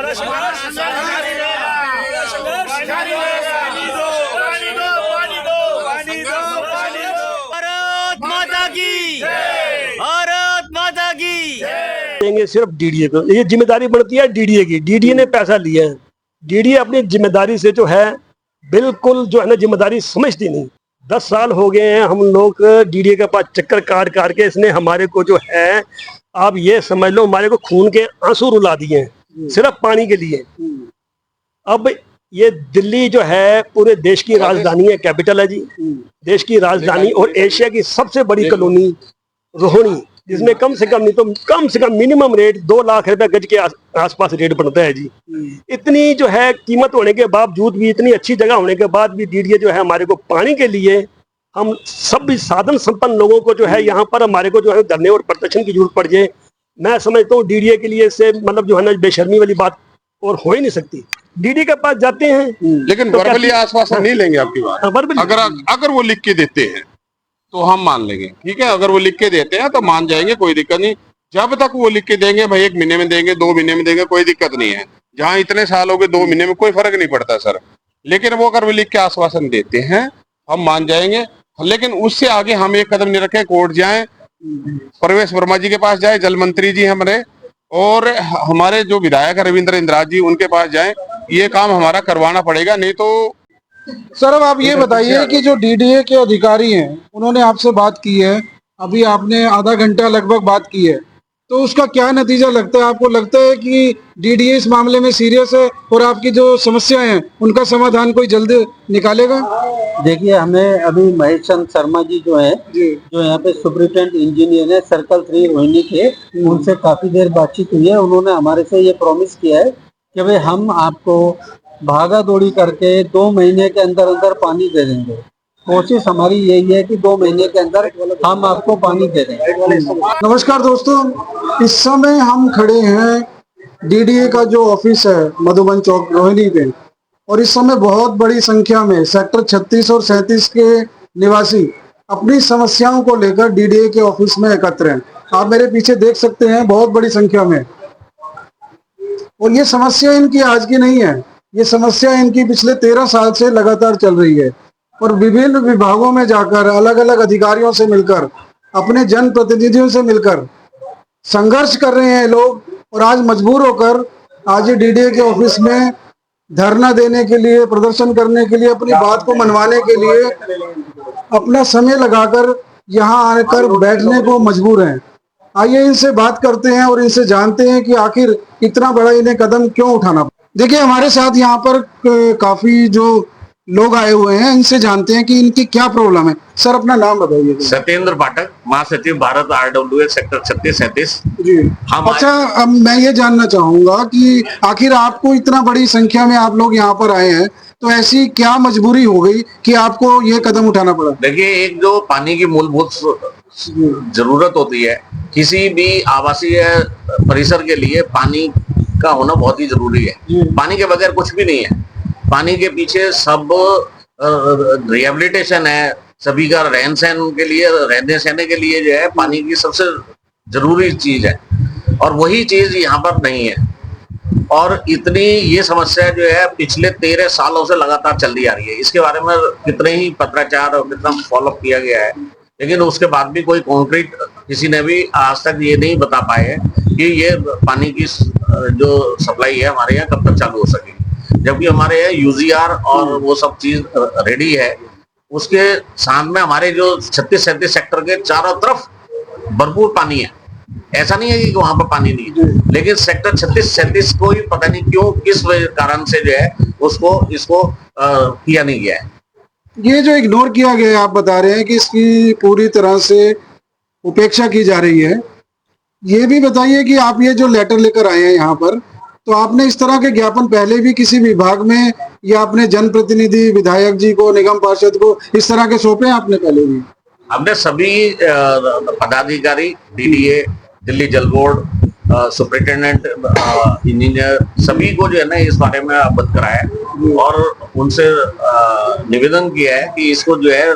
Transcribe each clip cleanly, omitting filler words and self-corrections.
भारत माता की, भारत माता की देंगे सिर्फ डीडीए को। ये जिम्मेदारी बनती है डीडीए की। डीडीए ने पैसा लिया है। डीडीए अपनी जिम्मेदारी से जो है बिल्कुल जो है ना जिम्मेदारी समझती नहीं। 10 साल हो गए हैं हम लोग डीडीए के पास चक्कर काट के इसने हमारे को जो है आप ये समझ लो हमारे को खून के आंसू रुला दिए हैं सिर्फ पानी के लिए। अब ये दिल्ली जो है पूरे देश की राजधानी है, कैपिटल है जी, देश की राजधानी और एशिया की सबसे बड़ी कॉलोनी रोहिणी, जिसमें कम से कम नहीं तो कम से कम मिनिमम रेट 2 लाख रुपए गज के आसपास रेट बनता है जी। इतनी जो है कीमत होने के बावजूद भी, इतनी अच्छी जगह होने के बाद भी डीडीए जो है हमारे को पानी के लिए, हम सब साधन संपन्न लोगों को जो है यहाँ पर हमारे को जो है धरने और प्रदर्शन की जरूरत पड़ जाए। मैं समझता हूँ डीडीए के लिए से मतलब जो है ना बेशर्मी वाली बात और हो ही नहीं सकती। डीडी के पास जाते हैं लेकिन वर्बली आश्वासन नहीं लेंगे आपकी बात। अगर वो लिख के देते हैं तो हम मान लेंगे, ठीक है। अगर वो लिख के देते हैं तो मान जाएंगे, कोई दिक्कत नहीं। जब तक वो लिख के देंगे भाई 1 महीने में देंगे, 2 महीने में देंगे, कोई दिक्कत नहीं है। जहाँ इतने साल हो गए 2 महीने में कोई फर्क नहीं पड़ता सर। लेकिन वो अगर वो लिख के आश्वासन देते हैं हम मान जाएंगे। लेकिन उससे आगे हम एक कदम नहीं रखें, कोर्ट जाए, प्रवेश वर्मा जी के पास जाए, जल मंत्री जी हमारे, और हमारे जो विधायक रविंद्र इंद्राज जी उनके पास जाए। ये काम हमारा करवाना पड़ेगा, नहीं तो। सर अब आप ये बताइए कि जो डीडीए के अधिकारी हैं उन्होंने आपसे बात की है, अभी आपने आधा घंटा लगभग बात की है, तो उसका क्या नतीजा लगता है? आपको लगता है कि डीडीए इस मामले में सीरियस है और आपकी जो समस्याएं हैं उनका समाधान कोई जल्द निकालेगा? देखिए, हमें अभी महेश चंद शर्मा जी जो है जो यहाँ पे सुपरिटेंडेंट इंजीनियर है सर्कल 3 रोहिणी के, उनसे काफी देर बातचीत हुई है। उन्होंने हमारे से ये प्रॉमिस किया है कि भाई हम आपको भागा दौड़ी करके 2 महीने के अंदर अंदर पानी दे देंगे। कोशिश हमारी यही है कि 2 महीने के अंदर हम आपको पानी दे देंगे। नमस्कार दोस्तों, इस समय हम खड़े हैं डीडीए का जो ऑफिस है मधुबन चौक रोहिणी पे, और इस समय बहुत बड़ी संख्या में सेक्टर 36 और 37 के निवासी अपनी समस्याओं को लेकर डीडीए के ऑफिस में एकत्र हैं। आप मेरे पीछे देख सकते हैं बहुत बड़ी संख्या में, और ये समस्या इनकी आज की नहीं है, ये समस्या इनकी पिछले 13 साल से लगातार चल रही है। और विभिन्न विभागों में जाकर अलग अलग अधिकारियों से मिलकर, अपने जन प्रतिनिधियों से मिलकर संघर्ष कर रहे हैं लोग, और आज मजबूर होकर आज डीडीए के ऑफिस में धरना देने के लिए, प्रदर्शन करने के लिए, अपनी बात को मनवाने के लिए अपना समय लगाकर यहाँ आकर बैठने को मजबूर हैं। आइए इनसे बात करते हैं और इनसे जानते हैं कि आखिर इतना बड़ा इन्हें कदम क्यों उठाना। देखिए, हमारे साथ यहाँ पर काफी जो लोग आए हुए हैं, इनसे जानते हैं कि इनकी क्या प्रॉब्लम है। सर अपना नाम बताइए। सत्येंद्र पाठक, महासचिव भारत RWA सेक्टर 36-37 जी। अच्छा, अब मैं ये जानना चाहूंगा कि आखिर आपको इतना बड़ी संख्या में आप लोग यहाँ पर आए हैं, तो ऐसी क्या मजबूरी हो गई कि आपको ये कदम उठाना पड़ा? देखिए, एक जो पानी की मूलभूत जरूरत होती है किसी भी आवासीय परिसर के लिए, पानी का होना बहुत ही जरूरी है। पानी के बगैर कुछ भी नहीं है। पानी के पीछे सब रिहेबिलिटेशन है, सभी का रहन सहन के लिए, रहने सहने के लिए जो है पानी की सबसे जरूरी चीज है, और वही चीज यहाँ पर नहीं है। और इतनी ये समस्या जो है पिछले 13 सालों से लगातार चलती आ रही है। इसके बारे में कितने ही पत्राचार और कितना फॉलोअप किया गया है, लेकिन उसके बाद भी कोई कॉन्क्रीट किसी ने भी आज तक ये नहीं बता पाए है कि ये पानी की जो सप्लाई है हमारे यहाँ कब तक चालू हो सकेगी। जबकि हमारे यहाँ UGR और वो सब चीज रेडी है। उसके साथ में हमारे जो 36-37 सेक्टर के चारों तरफ भरपूर पानी है। ऐसा नहीं है कि वहां पर पानी नहीं है, लेकिन सेक्टर 36-37 को ही पता नहीं क्यों, किस कारण से जो है इसको किया नहीं गया है। ये जो इग्नोर किया गया है, आप बता रहे हैं कि इसकी पूरी तरह से उपेक्षा की जा रही है। ये भी बताइए कि आप ये जो लेटर लेकर आए हैं यहाँ पर, तो आपने इस तरह के ज्ञापन पहले भी किसी विभाग में या अपने जनप्रतिनिधि विधायक जी को, निगम पार्षद को इस तरह के सौंपे आपने पहले भी? हमने सभी पदाधिकारी, डीडीए, दिल्ली जल बोर्ड, सुपरिटेंडेंट इंजीनियर, सभी को जो है ना इस बारे में अवगत कराया और उनसे निवेदन किया है कि इसको जो है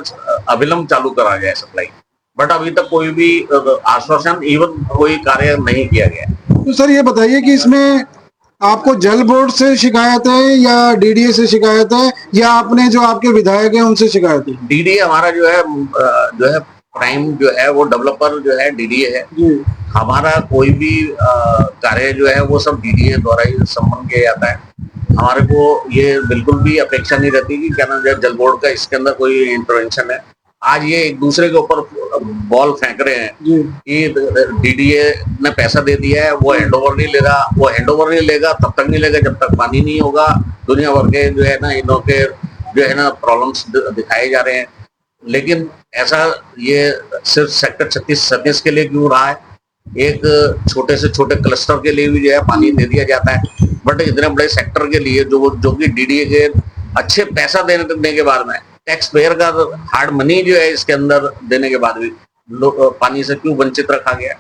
अविलंब चालू करा जाए सप्लाई। बट अभी तक कोई भी आश्वासन, इवन कोई कार्य नहीं किया गया। तो सर ये बताइए कि इसमें आपको जल बोर्ड से शिकायत है या डीडीए से शिकायत है या आपने जो आपके विधायक हैं उनसे शिकायत है? डीडीए हमारा जो है प्राइम जो है वो डेवलपर जो है डीडीए है। हमारा कोई भी कार्य जो है वो सब डीडीए द्वारा ही संपन्न किया जाता है। हमारे को ये बिल्कुल भी अपेक्षा नहीं रहती कि क्या नाम है जल बोर्ड का इसके अंदर कोई इंटरवेंशन है। आज ये एक दूसरे के ऊपर बॉल फेंक रहे हैं कि डीडीए ने पैसा दे दिया है, वो हैंडओवर नहीं ले रहा, वो हैंडओवर नहीं लेगा तब तक नहीं लेगा जब तक पानी नहीं होगा। दुनिया भर के जो है ना इनों के जो है ना प्रॉब्लम्स दिखाए जा रहे हैं, लेकिन ऐसा ये सिर्फ सेक्टर 36-37 के लिए क्यों रहा है? एक छोटे से छोटे क्लस्टर के लिए भी जो है पानी दे दिया जाता है, बट इतने बड़े सेक्टर के लिए जो कि डीडीए के अच्छे पैसा देने के बाद में टैक्स पेयर का हार्ड मनी जो है इसके अंदर देने के बाद भी पानी से क्यों वंचित रखा गया?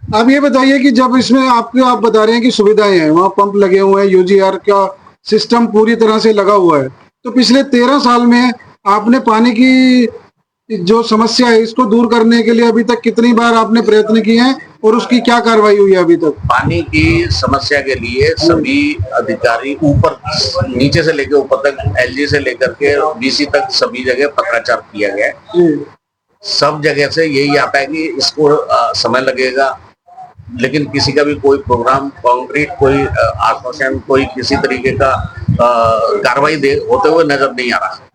आप ये बताइए कि जब इसमें आप बता रहे हैं कि सुविधाएं हैं, वहाँ पंप लगे हुए हैं, यूजीआर का सिस्टम पूरी तरह से लगा हुआ है, तो पिछले 13 साल में आपने पानी की जो समस्या है इसको दूर करने के लिए अभी तक कितनी बार आपने प्रयत्न किए हैं और उसकी क्या कार्रवाई हुई है अभी तक? पानी की समस्या के लिए सभी अधिकारी ऊपर नीचे से लेकर ऊपर तक एलजी से लेकर के बीसी तक सभी जगह पत्राचार किया गया है। सब जगह से यही आता है कि इसको समय लगेगा, लेकिन किसी का भी कोई प्रोग्राम कॉन्क्रीट कोई आश्वासन कोई किसी तरीके का कार्रवाई होते हुए नजर नहीं आ रहा।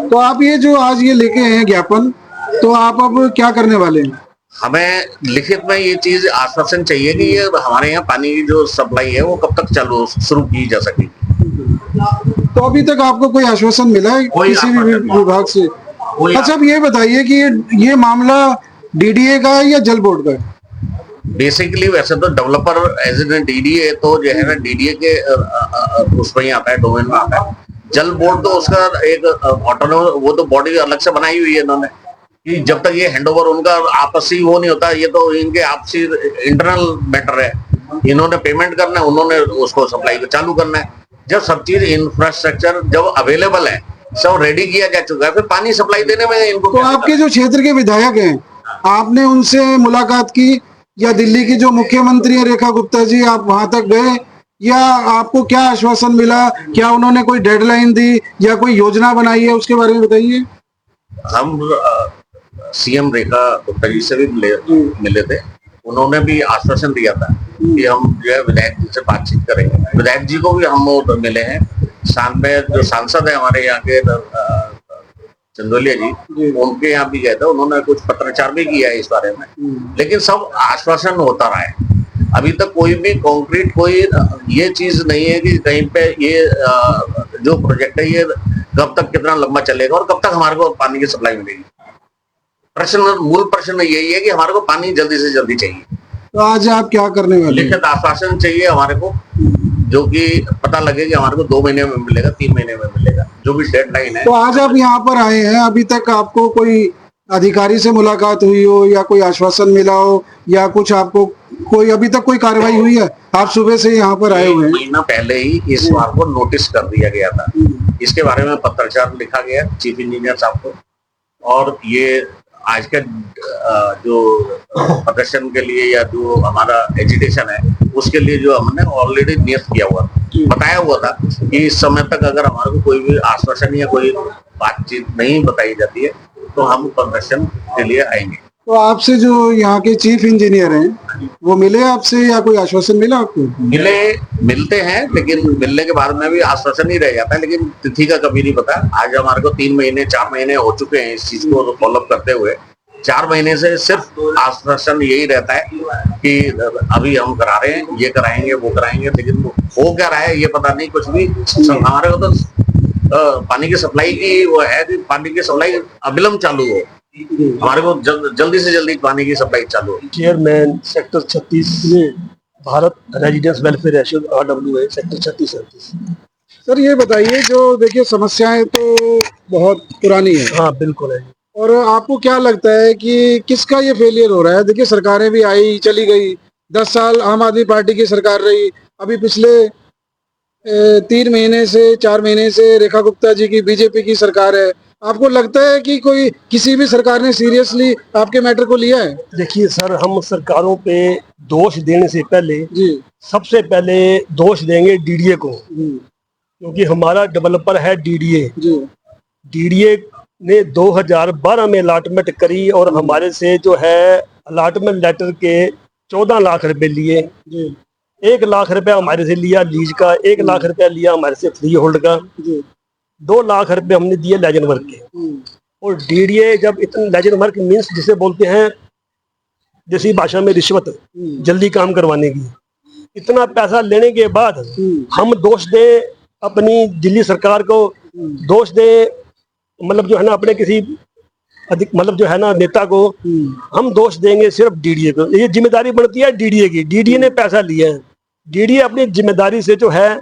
तो आप ये जो आज ये लेके हैं ज्ञापन, तो आप अब क्या करने वाले हैं? हमें लिखित में ये चीज आश्वासन चाहिए कि ये हमारे यहाँ पानी की जो सप्लाई है वो कब तक शुरू की जा सकेगी। तो अभी तक आपको कोई आश्वासन मिला है किसी भी विभाग से? अच्छा, अब ये बताइए कि ये मामला डीडीए का है या जल बोर्ड का है? बेसिकली वैसे तो डेवलपर एज ए डीडीए तो जो है ना डीडीए के उसमें ही आता है, डोमेन में आता है। जल बोर्ड तो उसका एक ऑटोनोमस वो तो बॉडी अलग से बनाई हुई है इन्होंने, कि जब तक ये हैंडओवर उनका आपसी वो नहीं होता, ये तो इनके आपसी इंटरनल मैटर है। इन्होंने पेमेंट करना है, उन्होंने उसको सप्लाई को चालू करना है। जब सब चीज इंफ्रास्ट्रक्चर जब अवेलेबल है, सब रेडी किया जा चुका है, फिर पानी सप्लाई देने में इनको तो आपके जो क्षेत्र के विधायक हैं, आपने उनसे मुलाकात की या दिल्ली की जो मुख्यमंत्री है रेखा गुप्ता जी, आप वहां तक गए या आपको क्या आश्वासन मिला? क्या उन्होंने कोई डेडलाइन दी या कोई योजना बनाई है, उसके बारे में बताइए। हम सीएम रेखा गुप्ता जी से भी मिले थे। उन्होंने भी आश्वासन दिया था कि हम जो है विधायक जी से बातचीत करेंगे। विधायक जी को भी हम मिले हैं। साथ में जो सांसद है हमारे यहाँ के चंदोलिया जी, उनके यहाँ भी गए थे। उन्होंने कुछ पत्राचार भी किया है इस बारे में, लेकिन सब आश्वासन होता रहा है। अभी तक कोई भी कॉन्क्रीट कोई ये चीज नहीं है कि कहीं पे ये जो प्रोजेक्ट है ये कब तक कितना लंबा चलेगा और कब तक हमारे को पानी की सप्लाई मिलेगी। मूल प्रश्न यही है कि हमारे को पानी जल्दी से जल्दी चाहिए। तो आज आप क्या करने वाले? लिखित आश्वासन चाहिए हमारे को, जो कि पता लगे कि हमारे को 2 महीने में मिलेगा, 3 महीने में मिलेगा, जो भी डेडलाइन है। तो आज आप यहाँ पर आए हैं, अभी तक आपको कोई अधिकारी से मुलाकात हुई हो या कोई आश्वासन मिला हो या कुछ आपको कोई अभी तक कोई कार्रवाई हुई है? आप सुबह से यहाँ पर आए हुए हैं। महीना पहले ही इस बार को नोटिस कर दिया गया था। इसके बारे में पत्राचार लिखा गया चीफ इंजीनियर साहब को, और ये आज का जो प्रदर्शन के लिए या जो हमारा एजिटेशन है उसके लिए जो हमने ऑलरेडी नियत किया हुआ था, बताया हुआ था कि इस समय तक अगर हमारे को कोई भी आश्वासन या कोई बातचीत नहीं बताई जाती है तो हम प्रदर्शन के लिए आएंगे। तो आपसे जो यहाँ के चीफ इंजीनियर हैं वो मिले आपसे या कोई आश्वासन मिला आपको? मिलते हैं, लेकिन मिलने के बाद में भी आश्वासन ही रह जाता है, लेकिन तिथि का कभी नहीं पता। आज हमारे को 3 महीने 4 महीने हो चुके हैं इस चीज को फॉलोअप करते हुए। 4 महीने से सिर्फ आश्वासन यही रहता है कि अभी हम करा रहे हैं, ये कराएंगे वो कराएंगे, लेकिन हो क्या रहा है ये पता नहीं कुछ भी। हमारे को तो पानी की सप्लाई की वो है कि पानी की सप्लाई अविलंब चालू हो, हमारे को जल्दी से जल्दी पानी की सप्लाई चालू हो। Chairman sector 36 Bharat residence welfare association RWA sector 36-37। Sir ये बताइए, जो देखिए समस्याएं तो बहुत पुरानी है। हाँ बिल्कुल है। और आपको क्या लगता है कि किसका ये फेलियर हो रहा है? देखिए सरकारें भी आई चली गई, 10 साल आम आदमी पार्टी की सरकार रही, अभी पिछले 3 महीने से 4 महीने से रेखा गुप्ता जी की बीजेपी की सरकार है। आपको लगता है कि कोई किसी भी सरकार ने सीरियसली आपके मैटर को लिया है? देखिए सर, हम सरकारों पे दोष देने से पहले जी सबसे पहले दोष देंगे डीडीए को, क्योंकि हमारा डेवलपर है डीडीए। जी डीडीए ने 2012 में अलॉटमेंट करी और हमारे से जो है अलॉटमेंट लेटर के 14 लाख रुपए लिए। जी 1 लाख रुपया हमारे से लिया लीज का, 1 लाख रुपया लिया हमारे से फ्री होल्ड का, जी 2 लाख रुपए हमने दिए लेजन वर्क के। और डीडीए जब इतना लेजन वर्क मीन्स जिसे बोलते हैं देसी भाषा में रिश्वत, जल्दी काम करवाने की, इतना पैसा लेने के बाद हम दोष दें अपनी दिल्ली सरकार को, दोष दें मतलब जो है ना अपने किसी अधिक मतलब जो है ना नेता को, हम दोष देंगे सिर्फ डीडीए को। ये जिम्मेदारी बनती है डीडीए की। डीडीए ने पैसा लिया है, डीडीए अपनी जिम्मेदारी से जो है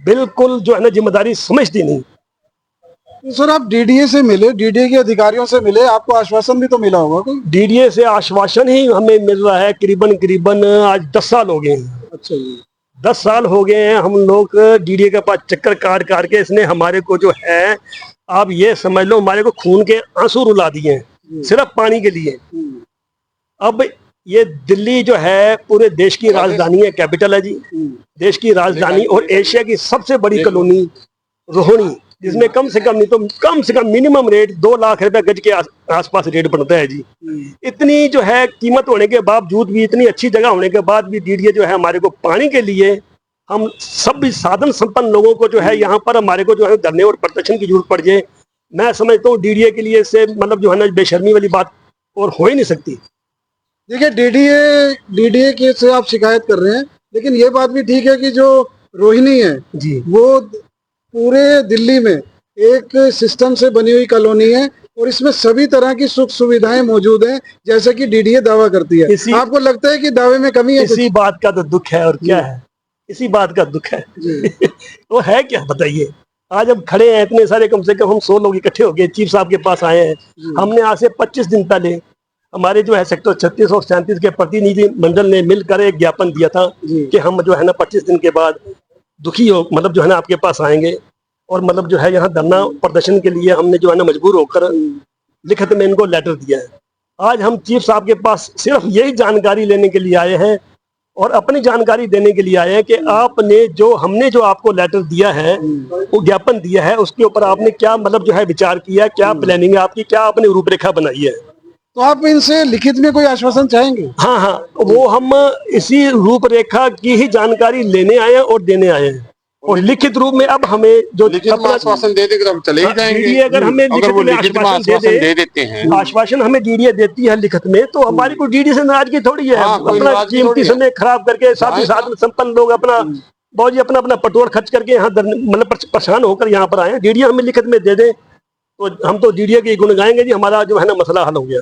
बिल्कुल जो है ना जिम्मेदारी समझती नहीं। तो सर आप डीडीए से मिले, डीडीए के अधिकारियों से मिले, आपको आश्वासन भी तो मिला होगा कोई? डीडीए से आश्वासन ही हमें मिल रहा है करीबन आज 10 साल हो गए हैं। अच्छा जी 10 साल हो गए हैं हम लोग डीडीए के पास चक्कर काट के इसने हमारे को जो है, आप ये समझ लो हमारे को खून के आंसू रुला दिए हैं सिर्फ पानी के लिए। अब ये दिल्ली जो है पूरे देश की राजधानी है, कैपिटल है जी, देश की राजधानी और एशिया की सबसे बड़ी कॉलोनी रोहिणी, जिसमें कम से कम नहीं तो कम से कम मिनिमम रेट 2 लाख रुपए गज के आसपास रेट बनता है जी। इतनी जो है कीमत होने के बावजूद भी, इतनी अच्छी जगह होने के बाद भी डीडीए जो है हमारे को पानी के लिए, हम सब साधन संपन्न लोगों को जो है यहाँ पर हमारे को जो है धरने और प्रदर्शन की जरूरत पड़ जाए। मैं समझता हूँ डीडीए के लिए से मतलब जो है ना बेशर्मी वाली बात और हो ही नहीं सकती। देखिए डीडीए के से आप शिकायत कर रहे हैं, लेकिन ये बात भी ठीक है कि जो रोहिणी है जी वो पूरे दिल्ली में एक सिस्टम से बनी हुई कॉलोनी है और इसमें सभी तरह की सुख सुविधाएं मौजूद हैं, जैसे कि डीडीए दावा करती है। आपको लगता है कि दावे में कमी है? इसी बात का तो दुख है और क्या है, इसी बात का दुख है। वो है क्या बताइए। आज हम खड़े हैं इतने सारे, कम से कम हम 100 लोग इकट्ठे हो गए, चीफ साहब के पास आए हैं। हमने आज से 25 दिन पहले हमारे जो है सेक्टर 36 और 37 के प्रतिनिधि मंडल ने मिलकर एक ज्ञापन दिया था कि हम जो है ना 25 दिन के बाद दुखी हो मतलब जो है ना आपके पास आएंगे और मतलब जो है यहाँ धरना प्रदर्शन के लिए हमने जो है ना मजबूर होकर लिखित में इनको लेटर दिया है। आज हम चीफ साहब के पास सिर्फ यही जानकारी लेने के लिए आए हैं और अपनी जानकारी देने के लिए आए हैं कि आपने जो हमने जो आपको लेटर दिया है, वो ज्ञापन दिया है, उसके ऊपर आपने क्या मतलब जो है विचार किया, क्या प्लानिंग है आपकी, क्या आपने रूपरेखा बनाई है। तो आप इनसे लिखित में कोई आश्वासन चाहेंगे? हाँ, वो हम इसी रूपरेखा की ही जानकारी लेने आए हैं और देने आए हैं और लिखित रूप में। अब हमें जो लिखित में आश्वासन दे देंगे तो हम चले ही जाएंगे। अगर हमें लिखित में आश्वासन दे देते हैं, आश्वासन हमें डीडीए देती है लिखित में, तो हमारी को डीडीए से नाराजगी थोड़ी है। अपना कीमती समय खराब करके साथ संपन्न लोग अपना बहुत जी अपना पेट्रोल खर्च करके यहाँ मतलब परेशान होकर यहाँ पर आए। डीडीए हमें लिखित में दे दे तो हम तो डीडीए के गुण गाएंगे जी, हमारा जो है ना मसला हल हो गया।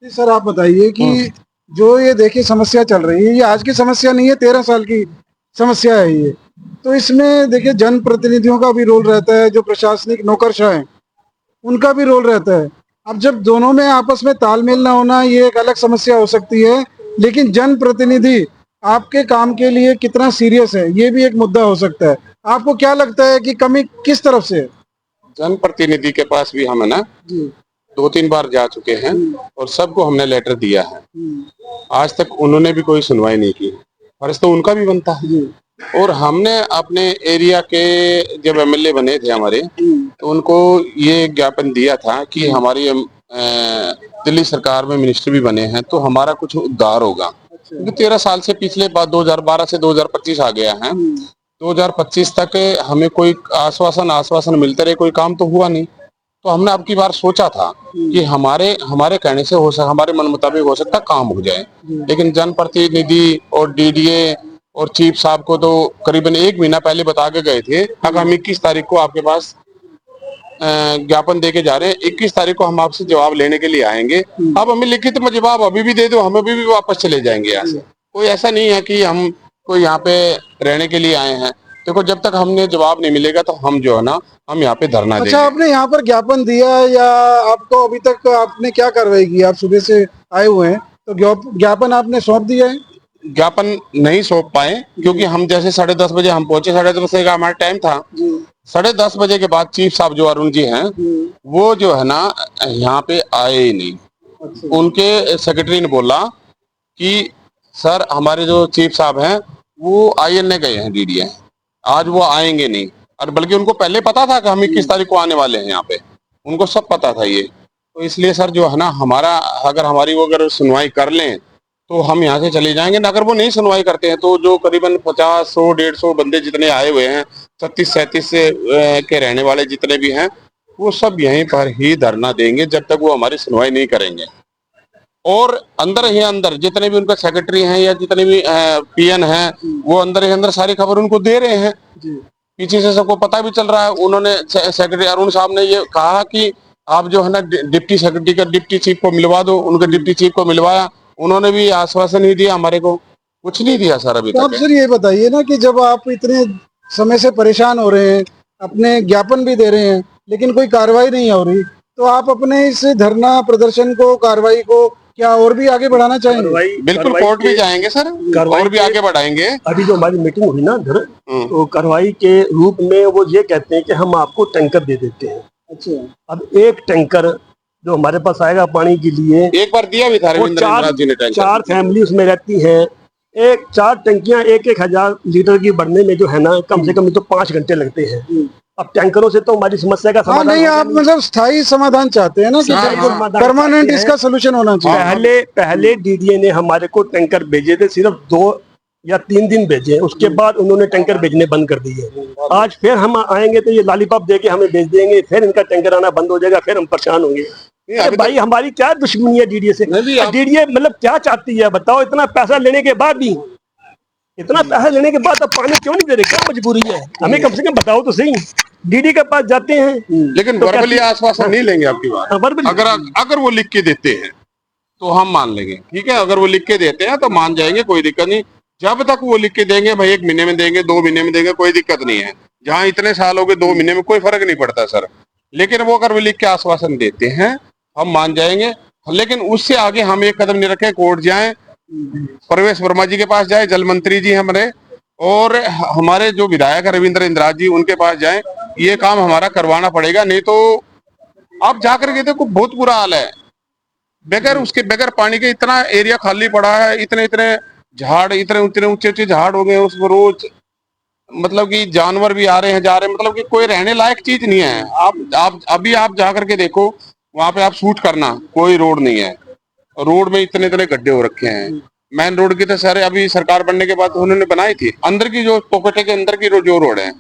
सर आप बताइए कि जो ये देखिए समस्या चल रही है, ये आज की समस्या नहीं है, 13 साल की समस्या है ये। तो इसमें देखिए जनप्रतिनिधियों का भी रोल रहता है, जो प्रशासनिक नौकरशाह हैं उनका भी रोल रहता है। अब जब दोनों में आपस में तालमेल ना होना, ये एक अलग समस्या हो सकती है, लेकिन जनप्रतिनिधि आपके काम के लिए कितना सीरियस है ये भी एक मुद्दा हो सकता है। आपको क्या लगता है कि कमी किस तरफ से है? जनप्रतिनिधि के पास भी हम है ना 2-3 बार जा चुके हैं और सबको हमने लेटर दिया है, आज तक उन्होंने भी कोई सुनवाई नहीं की। फर्ज तो उनका भी बनता है। और हमने अपने एरिया के जब एमएलए बने थे हमारे, तो उनको ये ज्ञापन दिया था कि हमारी दिल्ली सरकार में मिनिस्टर भी बने हैं तो हमारा कुछ उद्धार होगा। क्योंकि 13 साल से पिछले बात 2012 से 2025 आ गया है, 2025 तक हमें कोई आश्वासन मिलते रहे, कोई काम तो हुआ नहीं। तो हमने अब की बार सोचा था कि हमारे कहने से हमारे मन मुताबिक हो सकता काम हो जाए, लेकिन जनप्रतिनिधि और डीडीए और चीफ साहब को तो करीबन 1 महीना पहले बता के गए थे। अगर हम 21 तारीख को आपके पास ज्ञापन देके जा रहे हैं, 21 तारीख को हम आपसे जवाब लेने के लिए आएंगे। अब हमें लिखित में जवाब अभी भी दे दो, हम अभी भी वापस चले जाएंगे यहाँ से। कोई ऐसा नहीं है कि हम कोई यहाँ पे रहने के लिए आए हैं। देखो जब तक हमने जवाब नहीं मिलेगा तो हम जो है ना हम यहाँ पे धरना देंगे। अच्छा, आपने यहाँ पर ज्ञापन दिया या आपको अभी तक आपने क्या कार्रवाई की? आप सुबह से आए हुए हैं तो ज्ञापन आपने सौंप दिया है? ज्ञापन नहीं सौंप पाए क्योंकि हम जैसे 10:30 बजे हम पहुंचे, 10:30 बजे का हमारा टाइम था। 10:30 बजे के बाद चीफ साहब जो अरुण जी हैं वो जो है ना यहाँ पे आए ही नहीं। उनके सेक्रेटरी ने बोला कि सर हमारे जो चीफ साहब हैं वो INA गए हैं DDA, आज वो आएंगे नहीं। और बल्कि उनको पहले पता था कि हम 21 तारीख को आने वाले हैं यहाँ पे, उनको सब पता था ये। तो इसलिए सर जो है ना हमारा अगर हमारी वो अगर सुनवाई कर लें तो हम यहाँ से चले जाएंगे ना। अगर वो नहीं सुनवाई करते हैं तो जो करीबन 50, 100, 150 बंदे जितने आए हुए हैं 36-37 से के रहने वाले जितने भी हैं वो सब यहीं पर ही धरना देंगे जब तक वो हमारी सुनवाई नहीं करेंगे। और अंदर ही अंदर जितने भी उनके सेक्रेटरी हैं या जितने भी PN हैं वो अंदर ही अंदर सारी खबर उनको दे रहे हैं। पीछे से सबको पता भी चल रहा है। उन्होंने सेक्रेटरी अरुण साहब ने ये कहा कि आप जो है ना डिप्टी सेक्रेटरी का डिप्टी चीफ को मिलवा दो। उनके डिप्टी चीफ को मिलवाया, उन्होंने भी आश्वासन नहीं दिया, हमारे को कुछ नहीं दिया सर अभी तो आप तक। सर ये बताइए ना कि जब आप इतने समय से परेशान हो रहे हैं, अपने ज्ञापन भी दे रहे हैं, लेकिन कोई कार्रवाई नहीं हो रही, तो आप अपने इस धरना प्रदर्शन को, कार्रवाई को क्या और भी आगे बढ़ाना चाहेंगे? बिल्कुल कोर्ट भी जाएंगे सर, और भी आगे बढ़ाएंगे। अभी जो हमारी मीटिंग हुई ना इधर, तो कार्रवाई के रूप में वो ये कहते हैं कि हम आपको टैंकर दे देते हैं। अच्छा, अब एक टैंकर जो हमारे पास आएगा पानी के लिए, एक बार दिया भी था रविंद्र इंदिरा जी ने टैंकर। 4 फैमिली उसमें रहती हैं। 4 टंकियां 1,000 लीटर की भरने में जो है ना कम से कम तो 5 घंटे लगते हैं। अब टैंकरों से तो हमारी समस्या का समाधान नहीं, आप मतलब स्थायी समाधान चाहते हैं ना कि परमानेंट इसका सोल्यूशन होना चाहिए। पहले DDA ने हमारे को टैंकर भेजे थे, सिर्फ 2 या 3 दिन भेजे, उसके बाद उन्होंने टैंकर भेजने बंद कर दिए। आज फिर हम आएंगे तो ये लॉलीपॉप देके हमें भेज देंगे, फिर इनका टैंकर आना बंद हो जाएगा, फिर हम परेशान होंगे। भाई हमारी क्या दुश्मनी है DDA से? DDA मतलब क्या चाहती है बताओ? इतना पैसा लेने के बाद भी, इतना पैसा लेने के बाद अब पानी क्यों नहीं दे रहे? क्या मजबूरी है? हमें कम से कम बताओ तो सही। DDA के पास जाते हैं लेकिन तो वर्बली आश्वासन नहीं लेंगे आपकी बात। अगर वो लिख के देते हैं तो हम मान लेंगे, ठीक है। अगर वो लिख के देते हैं तो मान जाएंगे, कोई दिक्कत नहीं। जब तक वो लिख के देंगे भाई, 1 महीने में देंगे, 2 महीने में देंगे, कोई दिक्कत नहीं है। जहाँ इतने साल हो गए, 2 महीने में कोई फर्क नहीं पड़ता सर। लेकिन वो अगर वो लिख के आश्वासन देते हैं हम मान जाएंगे। लेकिन उससे आगे हम एक कदम नहीं रखें, कोर्ट जाएं, परवेश वर्मा जी के पास जाए, जल मंत्री जी हमारे, और हमारे जो विधायक है रविंद्र इंदिरा जी, उनके पास जाएं। ये काम हमारा करवाना पड़ेगा, नहीं तो आप जाकर के देखो बहुत बुरा हाल है। बगैर पानी के इतना एरिया खाली पड़ा है, इतने झाड़, इतने ऊंचे झाड़ हो गए उसमें रोज, मतलब कि जानवर भी आ रहे हैं जा रहे हैं, मतलब कि कोई रहने लायक चीज नहीं है। आप अभी आप जाकर के देखो वहां पे, आप शूट करना, कोई रोड नहीं है। रोड में इतने गड्ढे हो रखे हैं। मेन रोड की तो सारे अभी सरकार बनने के बाद उन्होंने बनाई थी, अंदर की जो पोखटे के अंदर की जो रोड है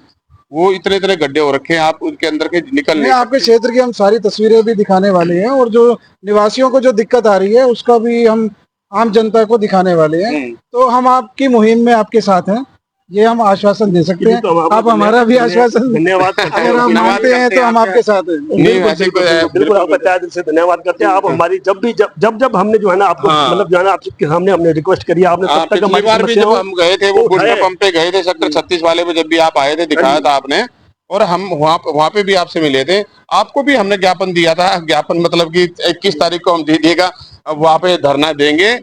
वो इतने गड्ढे हो रखे हैं, आप उनके अंदर के निकल नहीं। आपके क्षेत्र की हम सारी तस्वीरें भी दिखाने वाले हैं, और जो निवासियों को जो दिक्कत आ रही है उसका भी हम आम जनता को दिखाने वाले हैं। तो हम आपकी मुहिम में आपके साथ हैं, ये हम आश्वासन दे सकते हैं। तो आप हमारा भी आश्वासन धन्यवाद अगर आप मानते हैं तो हम आपके साथ हैं। बिल्कुल आपका तहे दिल से धन्यवाद करते हैं। आप हमारी जब हमने जो है ना आपको मतलब जो है ना आपके सामने हमने रिक्वेस्ट करी, आपने तब तक हमारी समस्याओं, हम गए थे वो गुड़का पंप पे गए थे, सेक्टर 36 वाले पे जब भी आप आए थे दिखाया था आपने, और हम वहाँ पे भी आपसे मिले थे। आपको भी हमने ज्ञापन दिया था। ज्ञापन मतलब कि 21 तारीख को हम दीजिएगा, अब वहाँ पे धरना देंगे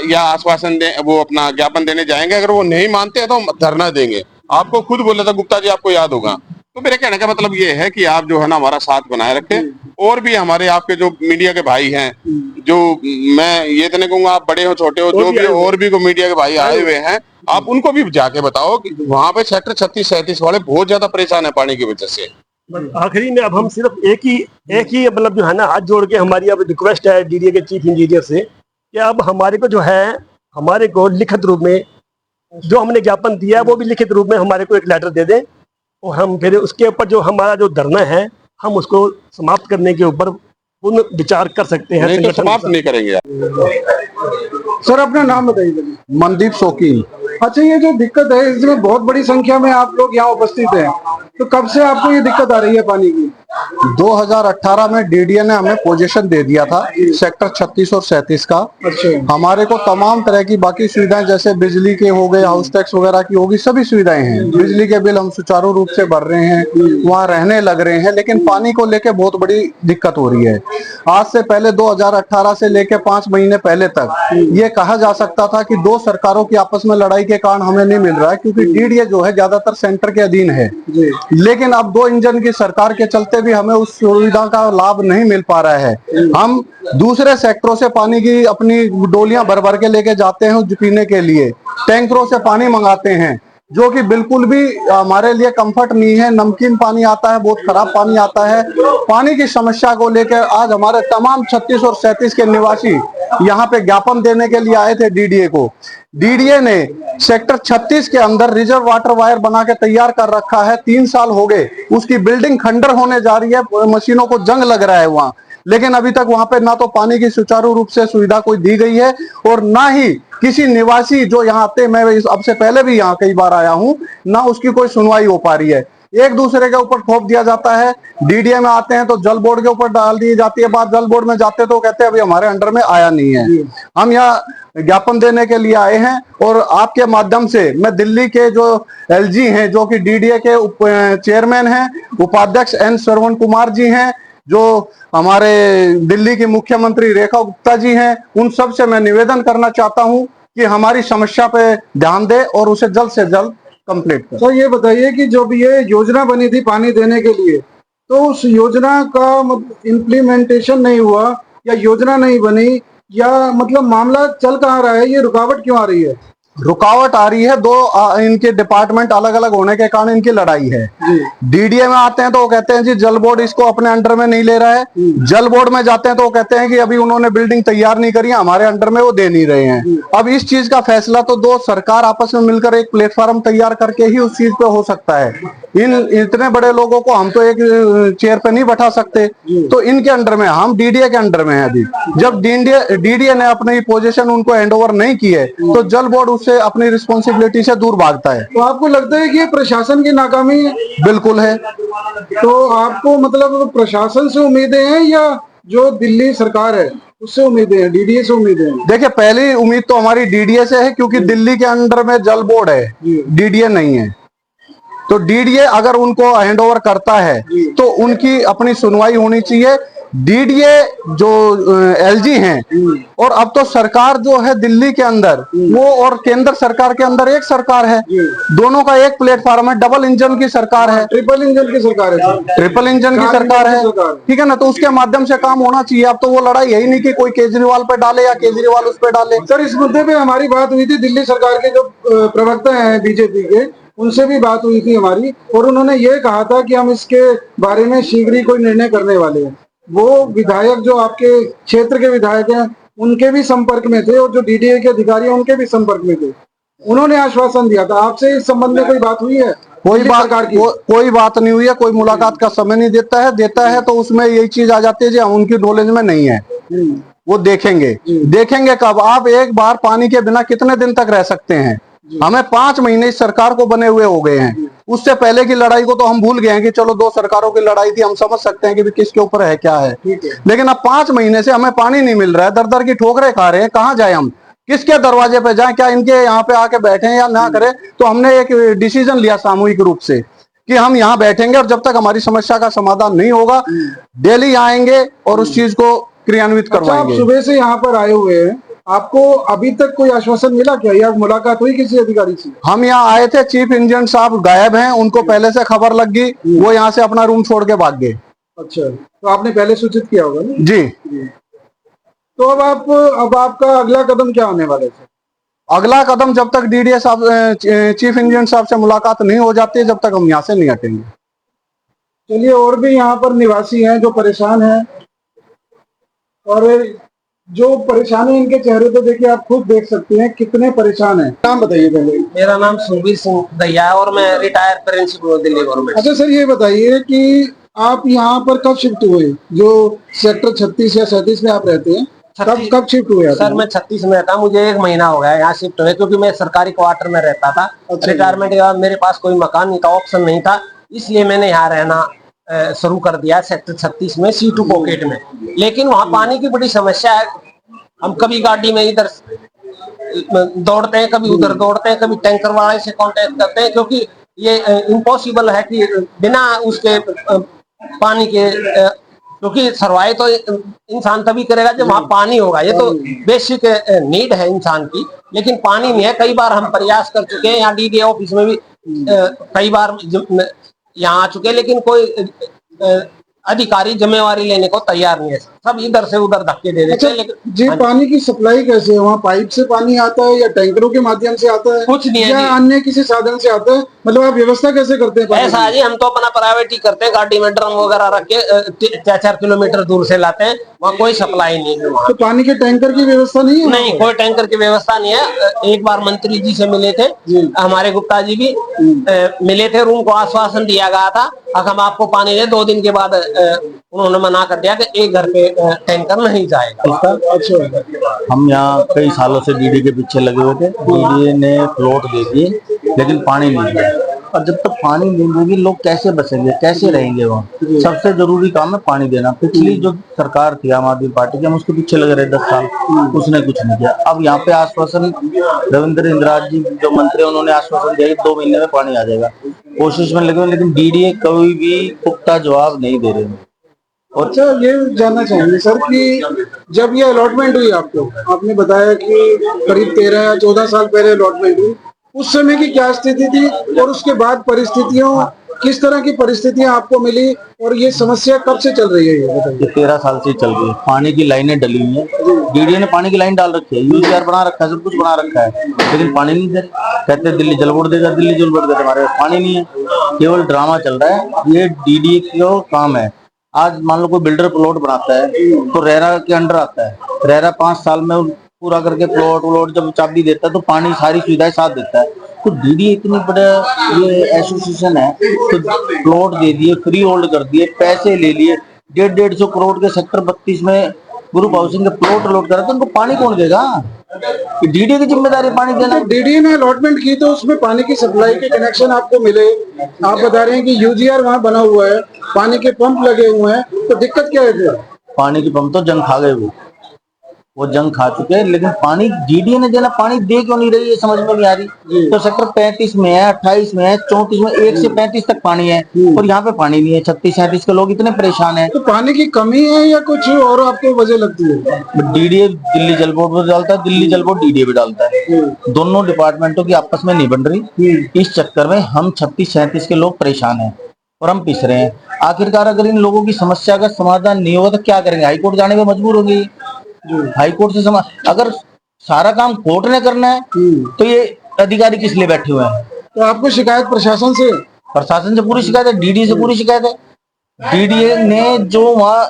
या आश्वासन दे, वो अपना ज्ञापन देने जाएंगे। अगर वो नहीं मानते हैं तो हम धरना देंगे। आपको खुद बोला था गुप्ता जी, आपको याद होगा। तो मेरे कहने का मतलब ये है कि आप जो है ना हमारा साथ बनाए रखें, और भी हमारे आपके जो मीडिया के भाई हैं, जो मैं ये तो नहीं कहूंगा आप बड़े हो छोटे हो, जो भी और भी को मीडिया के भाई आए हुए हैं, आप उनको भी जाके बताओ कि वहाँ पे सेक्टर 36-37 वाले बहुत ज्यादा परेशान है पानी की वजह से। आखिरी में अब हम सिर्फ एक ही मतलब जो है ना हाथ जोड़ के हमारी अब रिक्वेस्ट है DDA के चीफ इंजीनियर से कि अब हमारे को जो है, हमारे को लिखित रूप में जो हमने ज्ञापन दिया है वो भी लिखित रूप में हमारे को एक लेटर दे दें, और हम फिर उसके ऊपर जो हमारा जो धरना है हम उसको समाप्त करने के ऊपर पुनः विचार कर सकते हैं। नहीं तो समाप्त नहीं करेंगे। सर अपना नाम बताइए। मनदीप शौकीन। अच्छा, ये जो दिक्कत है इसमें बहुत बड़ी संख्या में आप लोग यहाँ उपस्थित हैं, तो कब से आपको ये दिक्कत आ रही है पानी की? 2018 में डीडीए ने हमें पोजीशन दे दिया था सेक्टर 36 और 37 का। अच्छा। हमारे को तमाम तरह की बाकी सुविधाएं जैसे बिजली के हो गए, हाउस टैक्स वगैरह की होगी, सभी सुविधाएं हैं। बिजली के बिल हम सुचारू रूप से भर रहे हैं, वहाँ रहने लग रहे हैं, लेकिन पानी को लेके बहुत बड़ी दिक्कत हो रही है। आज से पहले 2018 से लेके 5 महीने पहले तक ये कहा जा सकता था कि दो सरकारों की आपस में लड़ाई के कारण हमें नहीं मिल रहा है, क्योंकि डीडीए जो है ज्यादातर सेंटर के अधीन है। लेकिन अब 2 इंजन की सरकार के चलते भी हमें उस सुविधा का लाभ नहीं मिल पा रहा है। हम दूसरे सेक्टरों से पानी की अपनी डोलियां भर भर के लेके जाते हैं पीने के लिए, टैंकरों से पानी मंगाते हैं, जो कि बिल्कुल भी हमारे लिए कंफर्ट नहीं है। नमकीन पानी आता है, बहुत खराब पानी आता है। पानी की समस्या को लेकर आज हमारे तमाम 36 और 37 के निवासी यहाँ पे ज्ञापन देने के लिए आए थे डीडीए को। डीडीए ने सेक्टर 36 के अंदर रिजर्व वाटर वायर बना के तैयार कर रखा है। 3 साल हो गए, उसकी बिल्डिंग खंडर होने जा रही है, मशीनों को जंग लग रहा है वहाँ, लेकिन अभी तक वहां पे ना तो पानी की सुचारू रूप से सुविधा कोई दी गई है और ना ही किसी निवासी जो यहाँ आते, मैं अब से पहले भी यहाँ कई बार आया हूँ, ना उसकी कोई सुनवाई हो पा रही है। एक दूसरे के ऊपर थोप दिया जाता है। डीडीए में आते हैं तो जल बोर्ड के ऊपर डाल दी जाती है बात, जल बोर्ड में जाते तो कहते हैं अभी हमारे अंडर में आया नहीं है। हम यहाँ ज्ञापन देने के लिए आए हैं और आपके माध्यम से मैं दिल्ली के जो एलजी हैं, जो कि डीडीए के चेयरमैन हैं, उपाध्यक्ष एन श्रवण कुमार जी हैं, जो हमारे दिल्ली की मुख्यमंत्री रेखा गुप्ता जी हैं, उन सब से मैं निवेदन करना चाहता हूं कि हमारी समस्या पे ध्यान दे और उसे जल्द से जल्द कंप्लीट करें। सर ये बताइए कि जब ये योजना बनी थी पानी देने के लिए, तो उस योजना का इम्प्लीमेंटेशन नहीं हुआ या योजना नहीं बनी, या मतलब मामला चल कहाँ रहा है, ये रुकावट क्यों आ रही है? रुकावट आ रही है, इनके डिपार्टमेंट अलग अलग होने के कारण इनकी लड़ाई है। डीडीए में आते हैं तो वो कहते हैं जी जल बोर्ड इसको अपने अंडर में नहीं ले रहा है, जल बोर्ड में जाते हैं तो वो कहते हैं कि अभी उन्होंने बिल्डिंग तैयार नहीं करी है, हमारे अंडर में वो दे नहीं रहे हैं। अब इस चीज का फैसला तो दो सरकार आपस में मिलकर एक प्लेटफॉर्म तैयार करके ही उस चीज पे हो सकता है। इतने बड़े लोगों को हम तो एक चेयर पे नहीं बैठा सकते, तो इनके अंडर में, हम डीडीए के अंडर में है अभी। जब डीडीए ने अपनी पोजीशन उनको हैंड ओवर नहीं की है तो जल बोर्ड उससे अपनी रिस्पॉन्सिबिलिटी से दूर भागता है। तो आपको लगता है कि ये प्रशासन की नाकामी है? बिल्कुल है। तो आपको मतलब प्रशासन से उम्मीदें हैं या जो दिल्ली सरकार है उससे उम्मीदें हैं, डीडीए से उम्मीदें हैं? देखिए, पहली उम्मीद तो हमारी डीडीए से है, क्योंकि दिल्ली के अंडर में जल बोर्ड है, डीडीए नहीं है। तो डीडीए अगर उनको हैंड ओवर करता है तो उनकी अपनी सुनवाई होनी चाहिए। डीडीए जो एलजी हैं, और अब तो सरकार जो है दिल्ली के अंदर, वो और केंद्र सरकार के अंदर एक सरकार है, दोनों का एक प्लेटफॉर्म है, डबल इंजन की सरकार है, ट्रिपल इंजन की सरकार है, ट्रिपल इंजन की सरकार है, ठीक है ना। तो उसके माध्यम से काम होना चाहिए। अब तो वो लड़ाई है ही नहीं कि कोई केजरीवाल पे डाले या केजरीवाल उस पे डाले। सर इस मुद्दे पे हमारी बात हुई थी, दिल्ली सरकार के जो प्रवक्ता हैं बीजेपी के, उनसे भी बात हुई थी हमारी, और उन्होंने ये कहा था कि हम इसके बारे में शीघ्र ही कोई निर्णय करने वाले हैं। वो विधायक जो आपके क्षेत्र के विधायक हैं उनके भी संपर्क में थे, और जो डीडीए के अधिकारी हैं उनके भी संपर्क में थे। उन्होंने आश्वासन दिया था। आपसे इस संबंध में कोई बात हुई है? कोई बात नहीं हुई है, कोई मुलाकात का समय नहीं देता है तो उसमें यही चीज आ जाती है जी हम उनकी नॉलेज में नहीं है। वो देखेंगे कब? आप एक बार पानी के बिना कितने दिन तक रह सकते हैं? हमें 5 महीने इस सरकार को बने हुए हो गए हैं। उससे पहले की लड़ाई को तो हम भूल गए हैं कि चलो 2 सरकारों की लड़ाई थी, हम समझ सकते हैं कि भी किसके ऊपर है क्या है। लेकिन अब 5 महीने से हमें पानी नहीं मिल रहा है, दर दर की ठोकरें खा रहे हैं। कहाँ जाए हम? किसके दरवाजे पे जाएं? क्या इनके यहाँ पे आके बैठे या ना करें? तो हमने एक डिसीजन लिया सामूहिक रूप से कि हम यहाँ बैठेंगे और जब तक हमारी समस्या का समाधान नहीं होगा, डेली आएंगे और उस चीज को क्रियान्वित करवाएंगे। आप सुबह से यहाँ पर आए हुए हैं, आपको अभी तक कोई आश्वासन मिला क्या, या मुलाकात हुई किसी अधिकारी से? हम यहाँ आए थे, चीफ इंजीनियर साहब गायब हैं, उनको पहले से खबर लग गई, वो यहाँ से अपना रूम छोड़ के भाग गए। अच्छा, तो आपने पहले सूचित किया होगा ना? जी। तो अब आपका अगला कदम क्या होने वाला है? अगला कदम जब तक डीडीए साहब, चीफ इंजीनियर साहब से मुलाकात नहीं हो जाती, जब तक हम यहाँ से नहीं हटेंगे। चलिए, और भी यहाँ पर निवासी हैं जो परेशान हैं, और जो परेशानी इनके चेहरे पे देखिए, आप खुद देख सकते हैं कितने परेशान हैं। नाम बताइए पहले। मेरा नाम सुखबीर सिंह दैया है और मैं रिटायर प्रिंसिपल हूँ दिल्ली गवर्नमेंट। अच्छा सर, ये बताइए कि आप यहाँ पर कब शिफ्ट हुए? जो सेक्टर 36 या 37 में आप रहते हैं, कब शिफ्ट हुए? सर मैं 36 में रहता, मुझे 1 महीना हो गया यहाँ शिफ्ट हुए, क्योंकि मैं सरकारी क्वार्टर में रहता था। रिटायरमेंट के बाद मेरे पास कोई मकान नहीं था, ऑप्शन नहीं था, इसलिए मैंने यहाँ रहना शुरू कर दिया है सेक्टर 36 में C2 पॉकेट में, लेकिन वहाँ पानी की बड़ी समस्या है। हम कभी गाड़ी में इधर दौड़ते हैं, कभी उधर दौड़ते हैं, कभी टैंकर वाले से कांटेक्ट करते हैं, क्योंकि ये इम्पॉसिबल है कि बिना उसके पानी के, क्योंकि सर्वाइव तो इंसान तभी करेगा जब वहाँ पानी होगा। ये तो बेसिक नीड है इंसान की, लेकिन पानी नहीं है। कई बार हम प्रयास कर चुके हैं, यहाँ DDA ऑफिस में भी कई बार यहाँ आ चुके हैं, लेकिन कोई अधिकारी जिम्मेवारी लेने को तैयार नहीं है। सब इधर से उधर धक्के दे देते हैं। लेकिन जी, पानी की सप्लाई कैसे है? वहाँ पाइप से पानी आता है या टैंकरों के माध्यम से आता है? कुछ नहीं है या अन्य किसी साधन से आता है? मतलब आप व्यवस्था कैसे करते हैं पानी ऐसा है जी, हम तो अपना प्राइवेट ही करते हैं, गाड़ी में ड्रम वगैरह रख के 4-4 किलोमीटर दूर से लाते हैं। वहाँ कोई सप्लाई नहीं है। वहाँ तो पानी के टैंकर की व्यवस्था नहीं है? नहीं, कोई टैंकर की व्यवस्था नहीं है। एक बार मंत्री जी से मिले थे, हमारे गुप्ता जी भी मिले थे, रूम को आश्वासन दिया गया था अब हम आपको पानी दे। 2 दिन के बाद उन्होंने मना कर दिया कि एक घर पे टैंकर नहीं जाएगा। अच्छा, हम यहाँ कई सालों से DDA के पीछे लगे हुए थे। DDA ने प्लॉट दे दिए, लेकिन पानी नहीं दिया। और जब तक पानी नहीं देगी लोग कैसे बचेंगे, कैसे रहेंगे? वहाँ सबसे जरूरी काम है पानी देना। पिछली जो सरकार थी आम आदमी पार्टी की, हम उसके पीछे लगे रहे 10 साल, उसने कुछ नहीं किया। अब यहाँ पे आश्वासन रविंद्र इंदिराज जी जो मंत्री, उन्होंने आश्वासन दिया कि 2 महीने में पानी आ जाएगा। कोशिश में लगे हुए, लेकिन DDA कोई भी पुख्ता जवाब नहीं दे रहे हैं। और अच्छा, ये जानना चाहेंगे सर कि जब ये अलॉटमेंट हुई आपको, आपने बताया कि करीब 13 या 14 साल पहले अलॉटमेंट हुई, उस समय की क्या स्थिति थी और उसके बाद परिस्थितियों, किस तरह की परिस्थितियां आपको मिली और ये समस्या कब से चल रही है? ये बताइए। 13 साल से चल रही है। पानी की लाइनें डली हुई है, DDA ने पानी की लाइन डाल रखी है, UGR बना रखा है, सब कुछ बना रखा है, लेकिन पानी नहीं दे। कहते हैं दिल्ली जल बोर्ड देगा, दिल्ली जल बोर्ड देगा, हमारे पास पानी नहीं है। केवल ड्रामा चल रहा है। ये DDA का काम है। आज मान लो कोई बिल्डर प्लॉट बनाता है तो रेरा के अंडर आता है। रेरा 5 साल में पूरा करके प्लॉट जब चाबी देता है तो पानी सारी सुविधाएं साथ देता है। तो DDA इतनी बड़ा ये एसोसिएशन है, तो प्लॉट दे दिए, फ्री होल्ड कर दिए, पैसे ले लिए, 150 करोड़ के सेक्टर 32 में ग्रुप हाउसिंग के प्लॉट अलॉट करा, तो उनको पानी कौन देगा? DDA की जिम्मेदारी पानी देना। तो DDA ने अलॉटमेंट की तो उसमें पानी की सप्लाई के कनेक्शन आपको मिले। आप बता रहे हैं कि UGR वहाँ बना हुआ है, पानी के पंप लगे हुए हैं, तो दिक्कत क्या है फिर? पानी की पंप तो जंग खा गए, वो जंग खा चुके हैं, लेकिन पानी DDA ने देना, पानी दे क्यों नहीं रही है समझ में नहीं आ रही। तो सेक्टर 35 में है, 28 में है, 34 में 1 से 35 तक पानी है और यहाँ पे पानी नहीं है। 36-37 के लोग इतने परेशान हैं। तो पानी की कमी है या कुछ और आपको वजह लगती है? DDA दिल्ली जल बोर्ड में डालता है, दिल्ली जल बोर्ड DDA भी डालता है। दोनों डिपार्टमेंटों की आपस में नहीं बन रही। इस चक्कर में हम 36-37 के लोग परेशान हैं और हम पिस रहे हैं। आखिरकार अगर इन लोगों की समस्या का समाधान नहीं होगा तो क्या करेंगे? हाईकोर्ट जाने में मजबूर होंगे। हाईकोर्ट से अगर सारा काम कोर्ट ने करना है तो ये अधिकारी किस लिए बैठे हुए हैं? तो आपको शिकायत प्रशासन से? प्रशासन से पूरी शिकायत है, DDA से पूरी शिकायत है। DDA ने जो वहाँ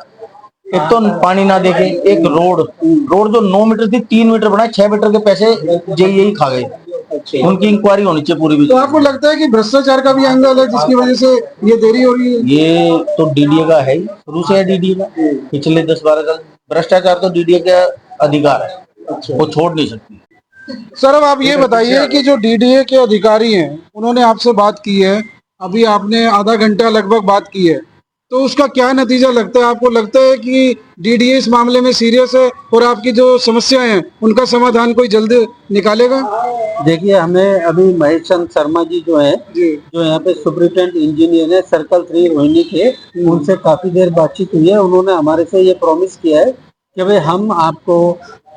एक तो पानी ना देखे, एक रोड जो 9 मीटर थी 3 मीटर बनाए, 6 मीटर के पैसे यही खा गए। उनकी इंक्वायरी होनी चाहिए पूरी भी। तो आपको लगता है कि भ्रष्टाचार का भी एंगल है जिसकी वजह से ये देरी हो रही है? ये तो DDA का है, शुरू से है DDA का। पिछले 10-12 साल भ्रष्टाचार तो DDA का अधिकार है, वो छोड़ नहीं सकती। सर, अब आप ये बताइए कि जो DDA के अधिकारी हैं, उन्होंने आपसे बात की है, अभी आपने आधा घंटा लगभग बात की है, तो उसका क्या नतीजा लगता है? आपको लगता है कि DDA इस मामले में सीरियस है और आपकी जो समस्याएं हैं उनका समाधान कोई जल्द निकालेगा? देखिए, हमें अभी महेश चंद शर्मा जी जो है, जो यहाँ पे सुपरिटेंडेंट इंजीनियर है सर्कल 3 रोहिणी के, उनसे काफी देर बातचीत हुई है। उन्होंने हमारे से ये प्रॉमिस किया है कि भाई हम आपको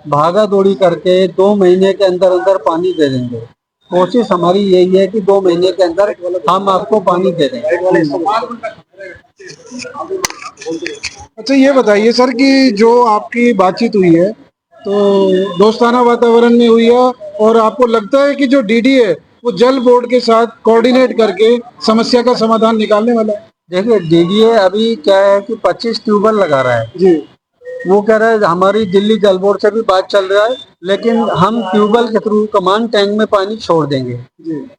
भागा दौड़ी करके 2 महीने के अंदर अंदर पानी दे देंगे। कोशिश हमारी यही है कि 2 महीने के अंदर हम आपको पानी दे देंगे। अच्छा, ये बताइए सर कि जो आपकी बातचीत हुई है तो दोस्ताना वातावरण में हुई है और आपको लगता है कि जो DDA है वो जल बोर्ड के साथ कोऑर्डिनेट करके समस्या का समाधान निकालने वाला है? देखिए, DDA अभी क्या है कि 25 ट्यूबवेल लगा रहा है जी। वो कह रहा है हमारी दिल्ली जल बोर्ड से भी बात चल रहा है, लेकिन हम ट्यूबवेल के थ्रू कमांड टैंक में पानी छोड़ देंगे।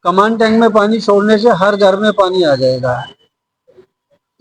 कमांड टैंक में पानी छोड़ने से हर घर में पानी आ जाएगा।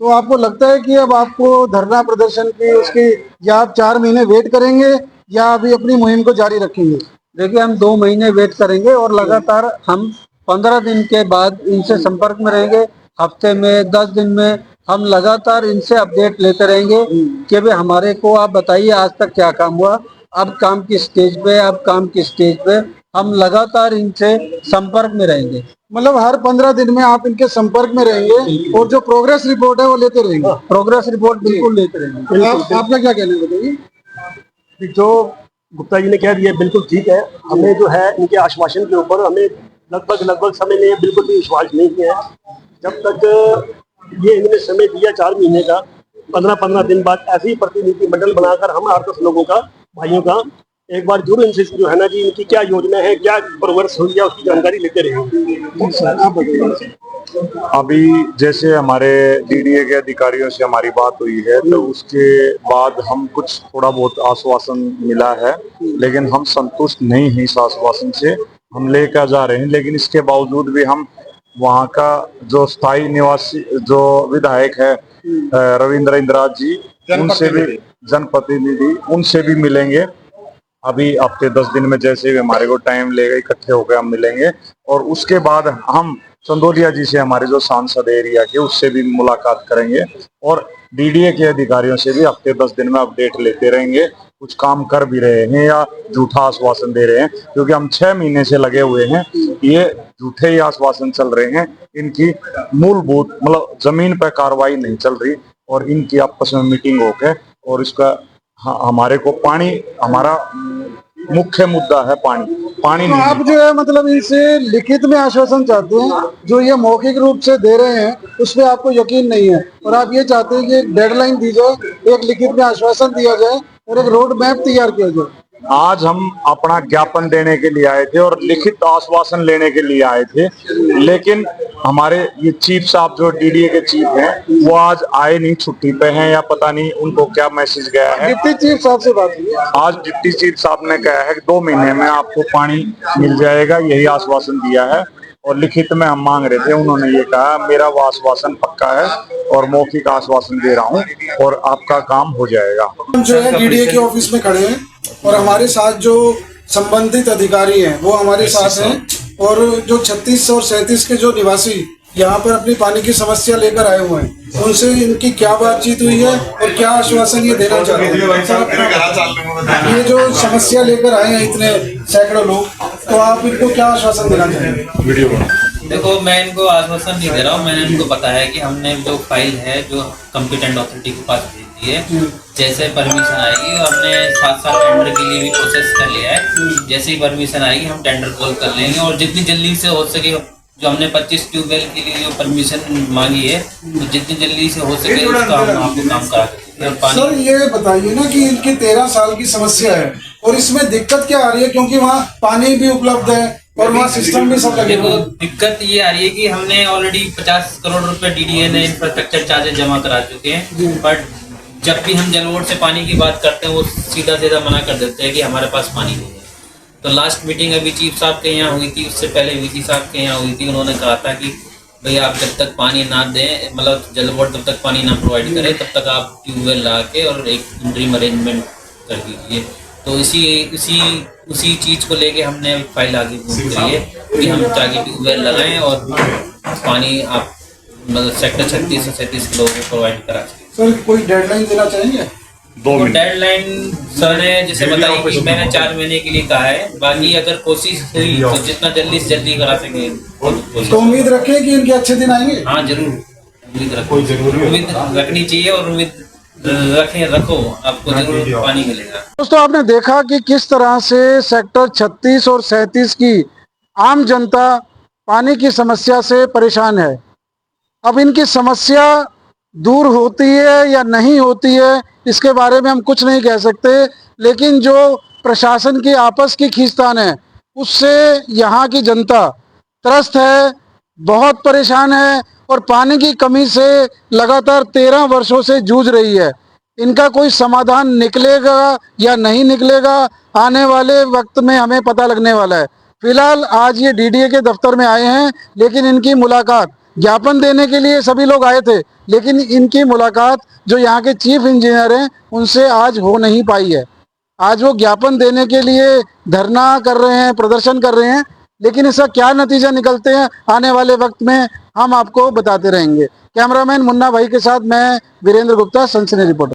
तो आपको लगता है कि अब आपको धरना प्रदर्शन की उसकी, या आप 4 महीने वेट करेंगे या अभी अपनी मुहिम को जारी रखेंगे? देखिए, हम 2 महीने वेट करेंगे और लगातार हम 15 दिन के बाद इनसे संपर्क में रहेंगे। हफ्ते में, 10 दिन में, हम लगातार इनसे अपडेट लेते रहेंगे कि भाई हमारे को आप बताइए आज तक क्या काम हुआ, अब काम की स्टेज पे, अब काम की स्टेज पे। हम लगातार इनसे संपर्क में रहेंगे। मतलब हर 15 दिन में आप इनके संपर्क में रहेंगे और जो प्रोग्रेस रिपोर्ट है वो लेते रहेंगे। प्रोग्रेस रिपोर्ट बिल्कुल लेते रहेंगे। आपका क्या कहना है बताइए। जो गुप्ता जी ने कह दिया बिल्कुल ठीक है। हमें जो है इनके आश्वासन के ऊपर हमें लगभग समय में बिल्कुल भी विश्वास नहीं है। जब तक ये इन्होंने समय दिया 4 महीने का, 15 दिन बाद ऐसे ही प्रतिनिधि मंडल बनाकर हम 8-10 लोगों का, भाइयों का, एक बार जरूर इनसे जो है ना जी इनकी क्या योजना है, क्या प्रोग्रेस हुई है, उसकी जानकारी लेते रहेंगे। अभी जैसे हमारे डीडीए के अधिकारियों से हमारी बात हुई है तो उसके बाद हम कुछ थोड़ा बहुत आश्वासन मिला है, लेकिन हम संतुष्ट नहीं हैं इस आश्वासन से। हम लेकर जा रहे हैं, लेकिन इसके बावजूद भी हम वहाँ का जो स्थायी निवासी जो विधायक है रविंद्र इंद्राज जी, उनसे भी जनप्रतिनिधि, उनसे भी मिलेंगे। अभी हफ्ते 10 दिन में जैसे भी हमारे को टाइम लेगा इकट्ठे होकर हम मिलेंगे, और उसके बाद हम चंदोलिया जी से, हमारे जो सांसद एरिया के, उससे भी मुलाकात करेंगे और डीडीए के अधिकारियों से भी हफ्ते 10 दिन में अपडेट लेते रहेंगे। कुछ काम कर भी रहे हैं या झूठा आश्वासन दे रहे हैं, क्योंकि हम 6 महीने से लगे हुए हैं। ये झूठे ही आश्वासन चल रहे हैं, इनकी मूलभूत मतलब जमीन पर कार्रवाई नहीं चल रही, और इनकी आपस में मीटिंग होकर, और इसका हमारे को पानी, हमारा मुख्य मुद्दा है पानी। तो आप जो है मतलब इनसे लिखित में आश्वासन चाहते हैं, जो ये मौखिक रूप से दे रहे हैं उस पर आपको यकीन नहीं है, और आप ये चाहते हैं कि एक डेडलाइन दी जाए, एक लिखित में आश्वासन दिया जाए और एक रोड मैप तैयार किया जाए। आज हम अपना ज्ञापन देने के लिए आए थे और लिखित आश्वासन लेने के लिए आए थे, लेकिन हमारे ये चीफ साहब जो डीडीए के चीफ हैं वो आज आए नहीं, छुट्टी पे हैं या पता नहीं उनको क्या मैसेज गया है। डिप्टी चीफ साहब से बात हुई है। आज डिप्टी चीफ साहब ने कहा है कि 2 महीने में आपको पानी मिल जाएगा, यही आश्वासन दिया है, और लिखित में हम मांग रहे थे। उन्होंने ये कहा मेरा वो आश्वासन पक्का है और मौखिक आश्वासन दे रहा हूँ और आपका काम हो जाएगा। हम जो है डीडीए के ऑफिस में खड़े हैं और हमारे साथ जो संबंधित अधिकारी हैं वो हमारे साथ हैं, और जो 36 और 37 के जो निवासी यहाँ पर अपनी पानी की समस्या लेकर आए हुए हैं, उनसे इनकी क्या बातचीत हुई है और क्या आश्वासन ये देना चाहते हैं। ये जो समस्या लेकर आए हैं इतने सैकड़ों लोग, तो आप इनको क्या आश्वासन देना चाहेंगे? देखो, मैं इनको आश्वासन नहीं दे रहा हूँ। मैंने इनको बताया कि हमने जो फाइल है जो कॉम्पिटेंट अथॉरिटी के पास भेज दी है, जैसे परमिशन आएगी, और हमने 7 साल टेंडर के लिए भी प्रोसेस कर लिया है। जैसे ही परमिशन आएगी हम टेंडर कॉल कर लेंगे, और जितनी जल्दी से हो सके, जो हमने 25 ट्यूबवेल के लिए जो परमिशन मांगी है, तो जितनी जल्दी से हो सके उसका हम आपको काम करा देंगे। सर ये बताइए ना कि इनकी 13 साल की समस्या है और इसमें दिक्कत क्या आ रही है, क्योंकि वहाँ पानी भी उपलब्ध है और वहाँ सिस्टम भी सब लगे हुए हैं। दिक्कत ये आ रही है कि हमने ऑलरेडी 50 करोड़ रुपए डीडीए ने इंफ्रास्ट्रक्चर चार्जेस जमा करा चुके हैं, बट जब भी हम जल बोर्ड से पानी की बात करते हैं वो सीधा मना कर देते हैं कि हमारे पास पानी नहीं है। तो लास्ट मीटिंग अभी चीफ साहब के यहाँ हुई थी, उससे पहले वीसी साहब के यहाँ हुई थी। उन्होंने कहा था कि भाई आप जब तक पानी ना दें, मतलब जल बोर्ड तब तक पानी ना प्रोवाइड करे, तब तक आप ट्यूबवेल ला के और एक इंटरिम अरेंजमेंट कर दीजिए। तो उसी चीज को लेके हमने फाइल आगे मूव करी है कि हम जाके ट्यूबवेल लगाएं और पानी आप मतलब सेक्टर 36 और 37 के लोगों को प्रोवाइड करा सकें। सर कोई डेडलाइन देना चाहेंगे? डेडलाइन सर ने जैसे बताई कि मैंने 4 महीने के लिए कहा है, बाकी अगर कोशिश हुई तो जितना जल्दी से जल्दी करा सके। तो उम्मीद रखें कि इनके अच्छे दिन आएंगे। हाँ जरूर, उम्मीद रखनी चाहिए, और उम्मीद रखो, आपको जरूर पानी मिलेगा। दोस्तों आपने देखा कि किस तरह से सेक्टर 36 और 37 की आम जनता पानी की समस्या से परेशान है। अब इनकी समस्या दूर होती है या नहीं होती है इसके बारे में हम कुछ नहीं कह सकते, लेकिन जो प्रशासन की आपस की खींचतान है उससे यहाँ की जनता त्रस्त है, बहुत परेशान है, और पानी की कमी से लगातार 13 वर्षों से जूझ रही है। इनका कोई समाधान निकलेगा या नहीं निकलेगा, आने वाले वक्त में हमें पता लगने वाला है। फिलहाल आज ये डीडीए के दफ्तर में आए हैं, लेकिन इनकी मुलाकात ज्ञापन देने के लिए सभी लोग आए थे, लेकिन इनकी मुलाकात जो यहाँ के चीफ इंजीनियर हैं उनसे आज हो नहीं पाई है। आज वो ज्ञापन देने के लिए धरना कर रहे हैं, प्रदर्शन कर रहे हैं, लेकिन इसका क्या नतीजा निकलते हैं आने वाले वक्त में हम आपको बताते रहेंगे। कैमरामैन मुन्ना भाई के साथ मैं वीरेंद्र गुप्ता, सनसनी रिपोर्टर।